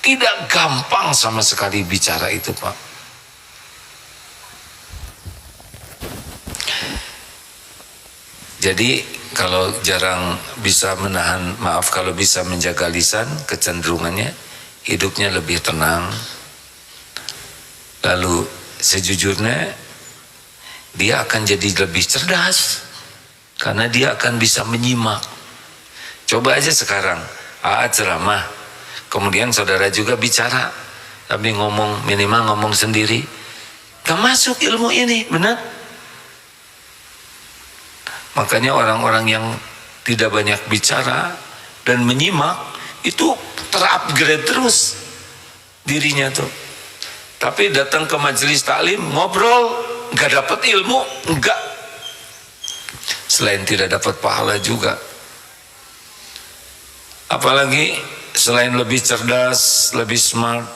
Tidak gampang sama sekali bicara itu, Pak. Jadi kalau jarang bisa menahan, kalau bisa menjaga lisan, kecenderungannya hidupnya lebih tenang. Lalu sejujurnya dia akan jadi lebih cerdas karena dia akan bisa menyimak. Coba aja sekarang ceramah, kemudian saudara juga bicara, tapi minimal ngomong sendiri, gak masuk ilmu ini, benar? Makanya orang-orang yang tidak banyak bicara dan menyimak itu terupgrade terus dirinya tuh. Tapi datang ke majelis taklim ngobrol nggak dapat ilmu, enggak. Selain tidak dapat pahala juga. Apalagi selain lebih cerdas, lebih smart,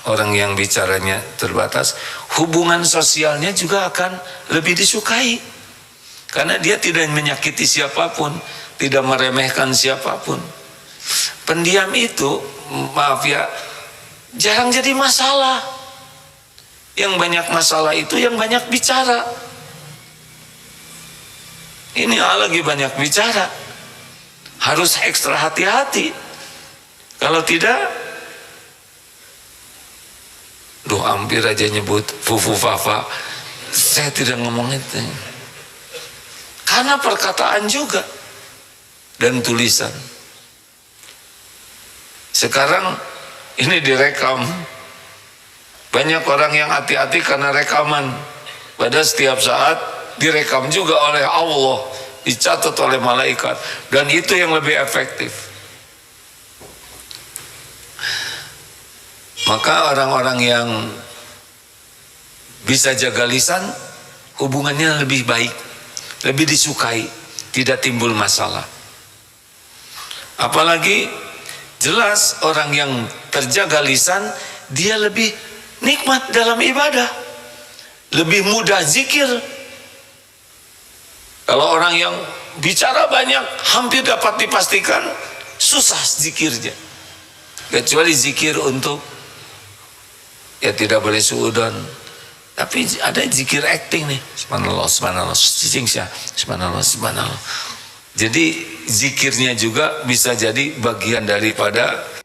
orang yang bicaranya terbatas, hubungan sosialnya juga akan lebih disukai. Karena dia tidak menyakiti siapapun, tidak meremehkan siapapun. Pendiam itu, maaf ya, jarang jadi masalah. Yang banyak masalah itu yang banyak bicara. Ini lagi banyak bicara, harus ekstra hati-hati. Kalau tidak, hampir aja nyebut fufu fafa. Saya tidak ngomong itu. Karena perkataan juga dan tulisan. Sekarang ini direkam. Banyak orang yang hati-hati karena rekaman. Pada setiap saat direkam juga oleh Allah, dicatat oleh malaikat, dan itu yang lebih efektif. Maka orang-orang yang bisa jaga lisan, hubungannya lebih baik, lebih disukai, tidak timbul masalah. Apalagi jelas orang yang terjaga lisan, dia lebih nikmat dalam ibadah, lebih mudah zikir. Kalau orang yang bicara banyak, hampir dapat dipastikan susah zikirnya, kecuali zikir untuk, ya tidak boleh suudon, tapi ada zikir acting nih, subhanallah, subhanallah, subhanallah, subhanallah. Jadi zikirnya juga bisa jadi bagian daripada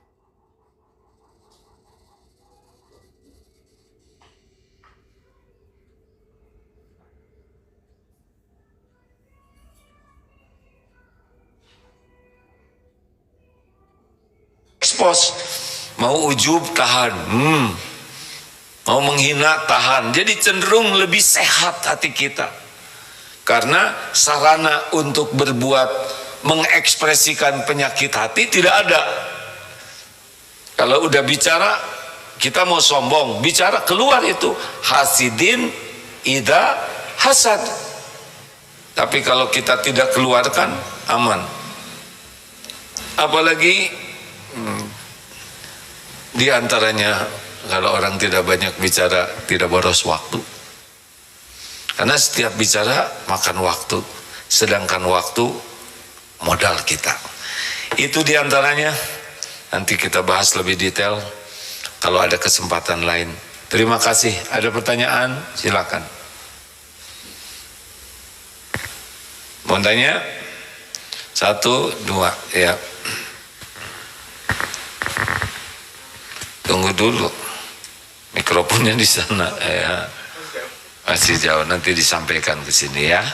expose. Mau ujub tahan, mau menghina tahan. Jadi cenderung lebih sehat hati kita, karena sarana untuk berbuat, mengekspresikan penyakit hati tidak ada. Kalau udah bicara, kita mau sombong, bicara keluar itu hasidin ida hasad. Tapi kalau kita tidak keluarkan, aman. Apalagi di antaranya, kalau orang tidak banyak bicara, tidak boros waktu. Karena setiap bicara makan waktu, sedangkan waktu modal kita. Itu di antaranya. Nanti kita bahas lebih detail kalau ada kesempatan lain. Terima kasih. Ada pertanyaan? Silakan. Mau tanya? 1, 2, ya. Tunggu dulu, mikrofonnya di sana, ya. Masih jauh, nanti disampaikan ke sini ya.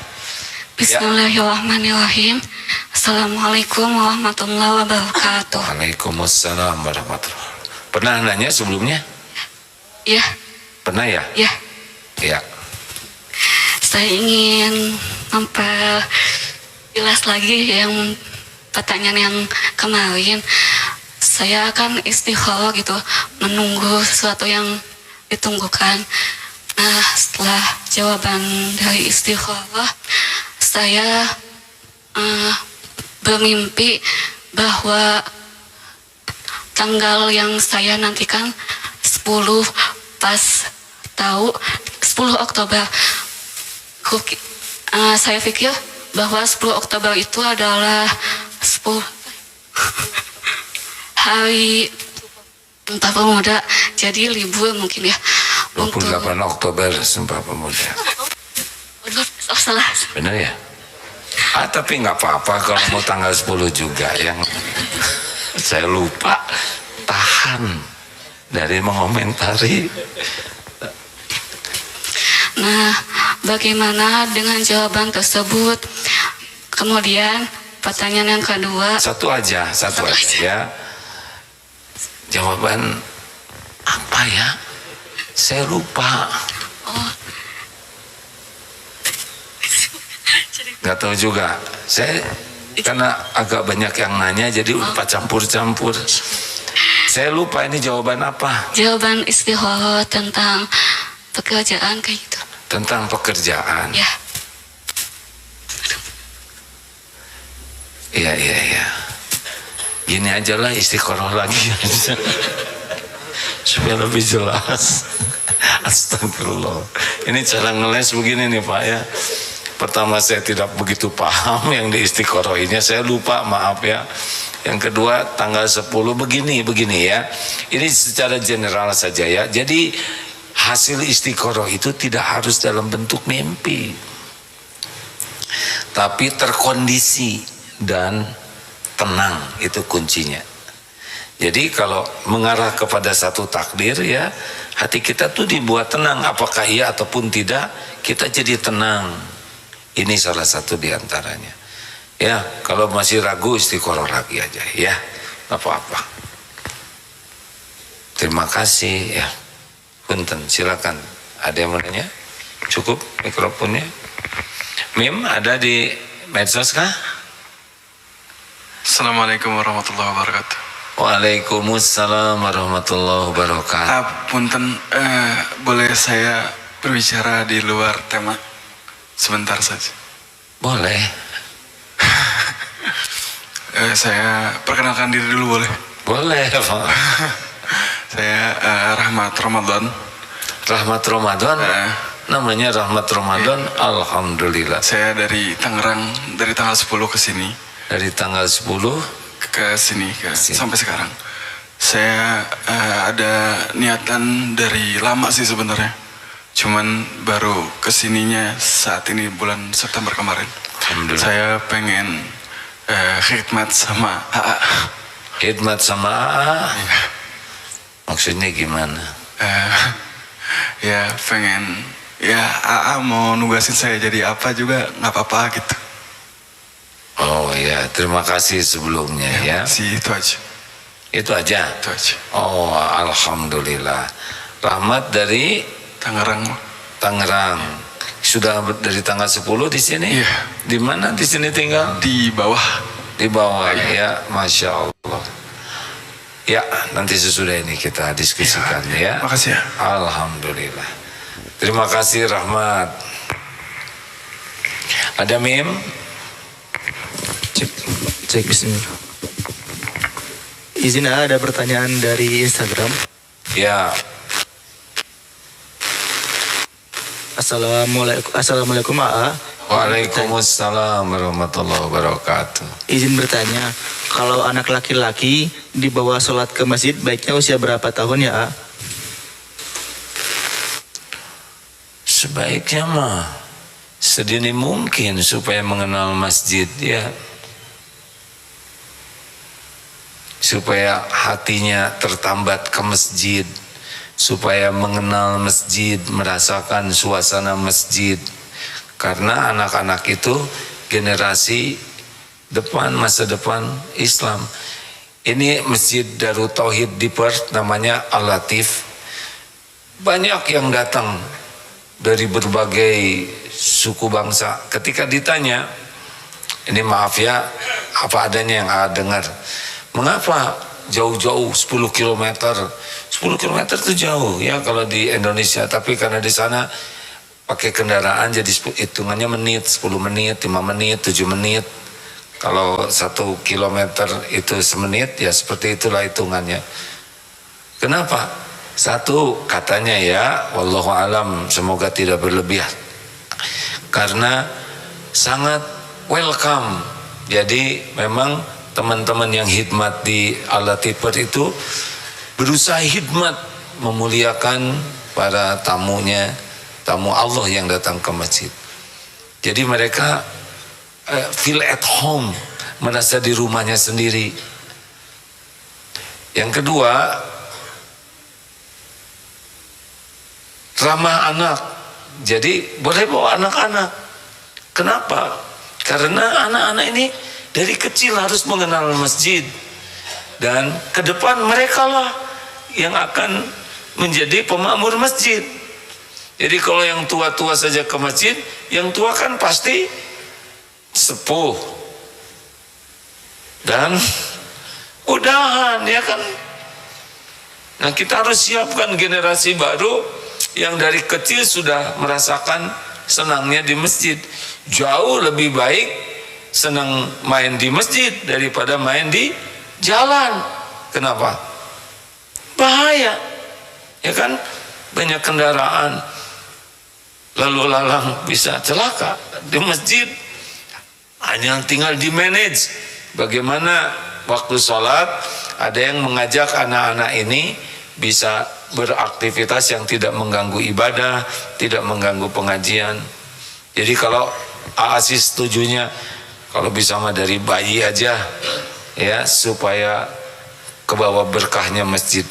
Bismillahirrahmanirrahim. Assalamualaikum warahmatullahi wabarakatuh. Waalaikumsalam warahmatullahi wabarakatuh. Pernah nanya sebelumnya? Ya. Pernah ya? Ya. Ya. Saya ingin memperjelas lagi yang pertanyaan yang kemarin. Saya akan istikharah gitu, menunggu sesuatu yang ditunggukan. Nah, setelah jawaban dari istikharah, saya bermimpi bahwa tanggal yang saya nantikan 10 pas tahu 10 Oktober. Saya pikir bahwa 10 Oktober itu adalah 10 hari Sumpah Pemuda, jadi libur mungkin ya. 28 Oktober Sumpah Pemuda. Aduh, salah. Bener ya? Tapi nggak apa-apa kalau mau tanggal 10 juga yang saya lupa. Tahan dari mengomentari. Nah, bagaimana dengan jawaban tersebut? Kemudian pertanyaan yang kedua. Satu aja ya. Jawaban apa ya? Saya lupa. Oh, Nggak tahu juga. Saya karena agak banyak yang nanya jadi lupa campur-campur. Saya lupa ini jawaban apa. jawaban istikharah tentang pekerjaan kayak gitu. Tentang pekerjaan. Ya, Iya. Gini aja lah istiqoroh lagi supaya lebih jelas. Astagfirullah. Ini cara ngeles begini nih Pak ya. Pertama saya tidak begitu paham yang di istiqorohnya, saya lupa, maaf ya. Yang kedua tanggal 10 begini ya. Ini secara general saja ya. Jadi hasil istiqoroh itu tidak harus dalam bentuk mimpi, tapi terkondisi dan tenang, itu kuncinya. Jadi kalau mengarah kepada satu takdir ya, hati kita tuh dibuat tenang, apakah iya ataupun tidak, kita jadi tenang. Ini salah satu diantaranya. Ya, kalau masih ragu istiqoroh lagi aja ya, nggak apa-apa. Terima kasih ya. Punten, silakan. Ada yang mau nanya? Cukup mikrofonnya. Mim, ada di medsos kah? Assalamualaikum warahmatullahi wabarakatuh. Waalaikumsalam warahmatullahi wabarakatuh. Punten, boleh saya berbicara di luar tema sebentar saja? Boleh. Saya perkenalkan diri dulu boleh? Boleh Pak. Saya Rahmat Ramadan. Rahmat Ramadan. Namanya Rahmat Ramadan. Alhamdulillah. Saya dari Tangerang, dari tanggal 10 ke sini. Dari tanggal 10 ke sini sampai sekarang. Saya ada niatan dari lama sih sebenarnya. Cuman baru kesininya saat ini bulan September kemarin. Alhamdulillah. Saya pengen khidmat sama AA. Khidmat sama AA. Iya. Maksudnya gimana? Ya pengen, ya AA mau nugasin saya jadi apa juga nggak apa-apa gitu. Oh ya, terima kasih sebelumnya ya. Itu aja. Itu aja. Itu aja. Oh, alhamdulillah. Rahmat dari Tangerang. Sudah dari tanggal 10 di sini? Iya. Di mana di sini tinggal? Di bawah. Di bawah ya, Masya Allah. Ya, nanti sesudah ini kita diskusikan ya. Makasih ya. Alhamdulillah. Terima kasih Rahmat. Ada Mim? Cek bismillah. Izin ada pertanyaan dari Instagram. Ya. Assalamualaikum AA. Waalaikumsalam warahmatullahi wabarakatuh. Izin bertanya, kalau anak laki-laki dibawa sholat ke masjid baiknya usia berapa tahun ya A? Sebaiknya mah sedini mungkin supaya mengenal masjid ya. Supaya hatinya tertambat ke masjid, supaya mengenal masjid, merasakan suasana masjid. Karena anak-anak itu generasi depan, masa depan Islam. Ini Masjid Darut Tauhid di Perth, namanya Al-Latif. Banyak yang datang dari berbagai suku bangsa. Ketika ditanya, ini maaf ya, apa adanya yang A dengar. Mengapa jauh-jauh 10 km? 10 km itu jauh ya kalau di Indonesia, tapi karena di sana pakai kendaraan jadi hitungannya menit, 10 menit, 5 menit, 7 menit. Kalau 1 kilometer itu semenit, ya seperti itulah hitungannya. Kenapa? Satu, katanya ya, wallahu alam, semoga tidak berlebihan. Karena sangat welcome. Jadi memang teman-teman yang khidmat di Al-Latif itu berusaha hikmat memuliakan para tamunya, tamu Allah yang datang ke masjid. Jadi mereka feel at home, merasa di rumahnya sendiri. Yang kedua, ramah anak. Jadi boleh bawa anak-anak. Kenapa? Karena anak-anak ini dari kecil harus mengenal masjid, dan ke depan mereka lah yang akan menjadi pemakmur masjid. Jadi kalau yang tua-tua saja ke masjid, yang tua kan pasti sepuh dan udahan, ya kan. Nah, kita harus siapkan generasi baru yang dari kecil sudah merasakan senangnya di masjid. Jauh lebih baik senang main di masjid daripada main di jalan. Kenapa? Bahaya, ya kan. Banyak kendaraan lalu lalang bisa celaka. Di masjid hanya tinggal di manage bagaimana waktu sholat. Ada yang mengajak anak-anak ini bisa beraktivitas yang tidak mengganggu ibadah, tidak mengganggu pengajian. Jadi kalau AASI setujunya kalau bisa mah dari bayi aja, ya, supaya kebawa berkahnya masjid.